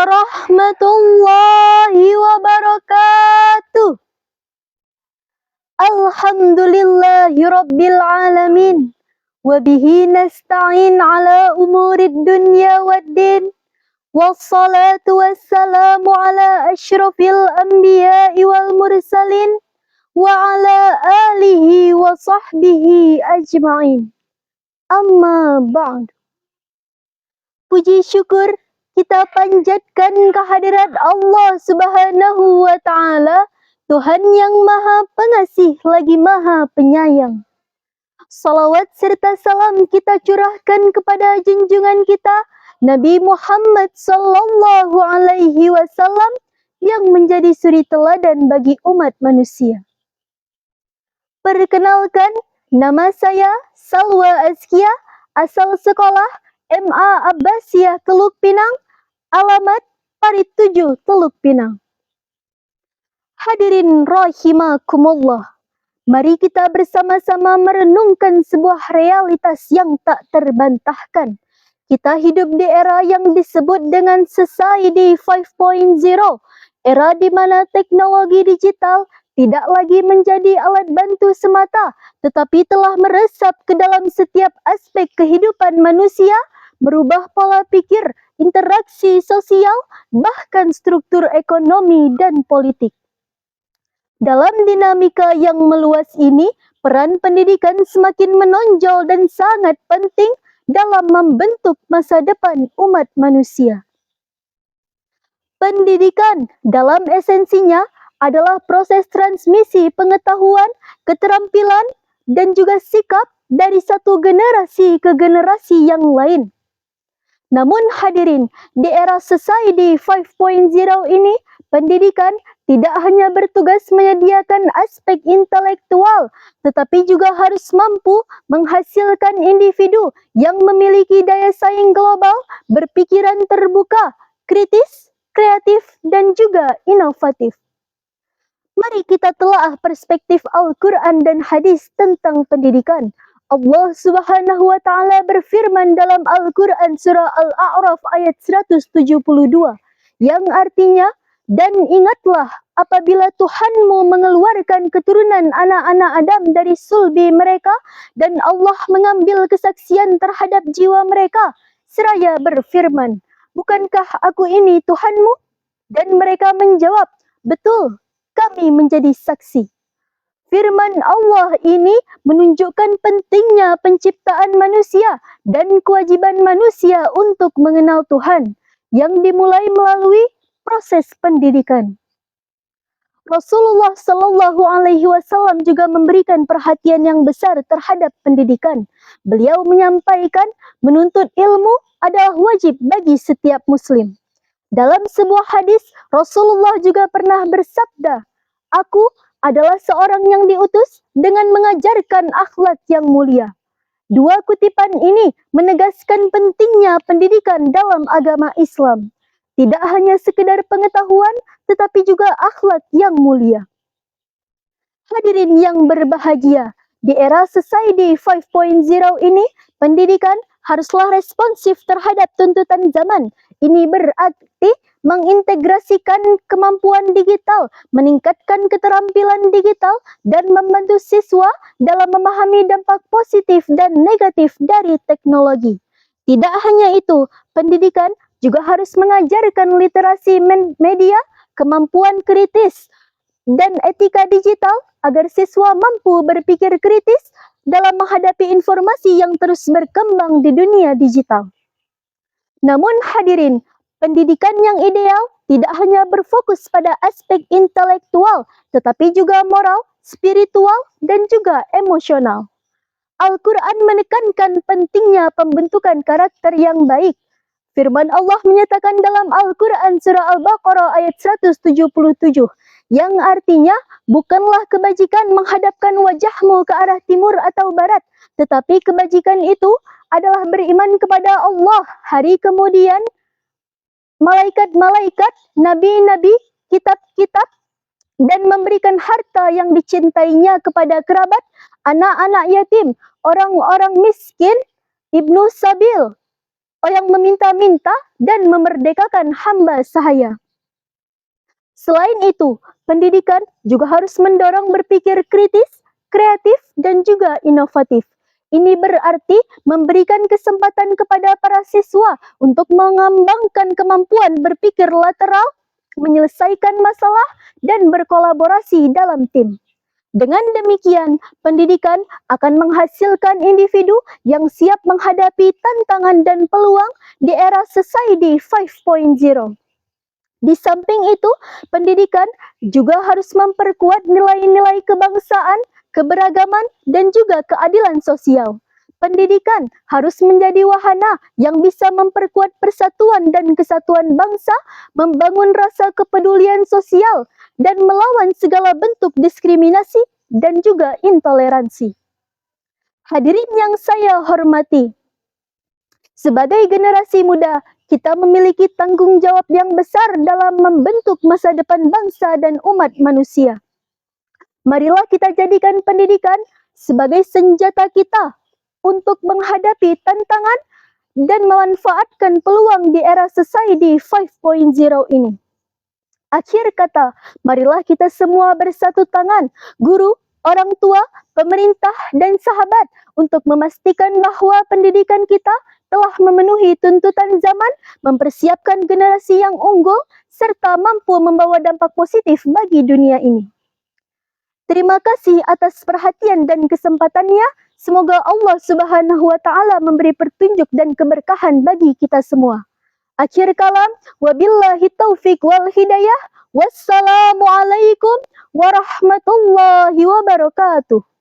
warahmatullahi wabarakatuh. Alhamdulillahi rabbil alamin. Wabihi nasta'in ala umurid dunya waddin. Wassalatu wassalamu ala ashrafil anbiya'i wal mursalin. Wa ala alihi wa sahbihi ajma'in. Amma ba'd. Puji syukur kita panjatkan kehadirat Allah Subhanahu wa Ta'ala, Tuhan yang Maha Pengasih lagi Maha Penyayang. Salawat serta salam kita curahkan kepada junjungan kita Nabi Muhammad sallallahu alaihi wasallam yang menjadi suri teladan bagi umat manusia. Perkenalkan, nama saya Salwa Azkia, asal sekolah MA Abbasiyah Teluk Pinang, alamat Parit 7 Teluk Pinang. Hadirin rahimakumullah, mari kita bersama-sama merenungkan sebuah realitas yang tak terbantahkan. Kita hidup di era yang disebut dengan Society 5.0, era di mana teknologi digital tidak lagi menjadi alat bantu semata, tetapi telah meresap ke dalam setiap aspek kehidupan manusia, merubah pola pikir, interaksi sosial, bahkan struktur ekonomi dan politik. Dalam dinamika yang meluas ini, peran pendidikan semakin menonjol dan sangat penting dalam membentuk masa depan umat manusia. Pendidikan dalam esensinya adalah proses transmisi pengetahuan, keterampilan, dan juga sikap dari satu generasi ke generasi yang lain. Namun hadirin, di era Society 5.0 ini, pendidikan tidak hanya bertugas menyediakan aspek intelektual, tetapi juga harus mampu menghasilkan individu yang memiliki daya saing global, berpikiran terbuka, kritis, kreatif, dan juga inovatif. Mari kita telaah perspektif Al-Quran dan hadis tentang pendidikan. Allah Subhanahu wa Ta'ala berfirman dalam Al-Quran surah Al-A'raf ayat 172, yang artinya, dan ingatlah apabila Tuhanmu mengeluarkan keturunan anak-anak Adam dari sulbi mereka, dan Allah mengambil kesaksian terhadap jiwa mereka, seraya berfirman, bukankah aku ini Tuhanmu? Dan mereka menjawab, betul, kami menjadi saksi. Firman Allah ini menunjukkan pentingnya penciptaan manusia dan kewajiban manusia untuk mengenal Tuhan yang dimulai melalui proses pendidikan. Rasulullah Sallallahu Alaihi Wasallam juga memberikan perhatian yang besar terhadap pendidikan. Beliau menyampaikan menuntut ilmu adalah wajib bagi setiap muslim. Dalam sebuah hadis, Rasulullah juga pernah bersabda, aku adalah seorang yang diutus dengan mengajarkan akhlak yang mulia. Dua kutipan ini menegaskan pentingnya pendidikan dalam agama Islam. Tidak hanya sekedar pengetahuan, tetapi juga akhlak yang mulia. Hadirin yang berbahagia, di era Society 5.0 ini, pendidikan haruslah responsif terhadap tuntutan zaman. Ini berarti mengintegrasikan kemampuan digital, meningkatkan keterampilan digital, dan membantu siswa dalam memahami dampak positif dan negatif dari teknologi. Tidak hanya itu, pendidikan juga harus mengajarkan literasi media, kemampuan kritis, dan etika digital agar siswa mampu berpikir kritis dalam menghadapi informasi yang terus berkembang di dunia digital. Namun hadirin, pendidikan yang ideal tidak hanya berfokus pada aspek intelektual, tetapi juga moral, spiritual, dan juga emosional. Al-Quran menekankan pentingnya pembentukan karakter yang baik. Firman Allah menyatakan dalam Al-Quran surah Al-Baqarah ayat 177, yang artinya, bukanlah kebajikan menghadapkan wajahmu ke arah timur atau barat, tetapi kebajikan itu adalah beriman kepada Allah, hari kemudian, malaikat-malaikat, nabi-nabi, kitab-kitab, dan memberikan harta yang dicintainya kepada kerabat, anak-anak yatim, orang-orang miskin, ibnu sabil, yang meminta-minta dan memerdekakan hamba sahaya. Selain itu, pendidikan juga harus mendorong berpikir kritis, kreatif, dan juga inovatif. Ini berarti memberikan kesempatan kepada para siswa untuk mengembangkan kemampuan berpikir lateral, menyelesaikan masalah, dan berkolaborasi dalam tim. Dengan demikian, pendidikan akan menghasilkan individu yang siap menghadapi tantangan dan peluang di era Society 5.0. Di samping itu, pendidikan juga harus memperkuat nilai-nilai kebangsaan, keberagaman, dan juga keadilan sosial. Pendidikan harus menjadi wahana yang bisa memperkuat persatuan dan kesatuan bangsa, membangun rasa kepedulian sosial, dan melawan segala bentuk diskriminasi dan juga intoleransi. Hadirin yang saya hormati, sebagai generasi muda, kita memiliki tanggung jawab yang besar dalam membentuk masa depan bangsa dan umat manusia. Marilah kita jadikan pendidikan sebagai senjata kita untuk menghadapi tantangan dan memanfaatkan peluang di era Society 5.0 ini. Akhir kata, marilah kita semua bersatu tangan, guru, orang tua, pemerintah, dan sahabat untuk memastikan bahwa pendidikan kita telah memenuhi tuntutan zaman, mempersiapkan generasi yang unggul, serta mampu membawa dampak positif bagi dunia ini. Terima kasih atas perhatian dan kesempatannya. Semoga Allah Subhanahu wa Ta'ala memberi petunjuk dan keberkahan bagi kita semua. Akhir kalam, wabillahi taufiq wal hidayah. Wassalamualaikum warahmatullahi wabarakatuh.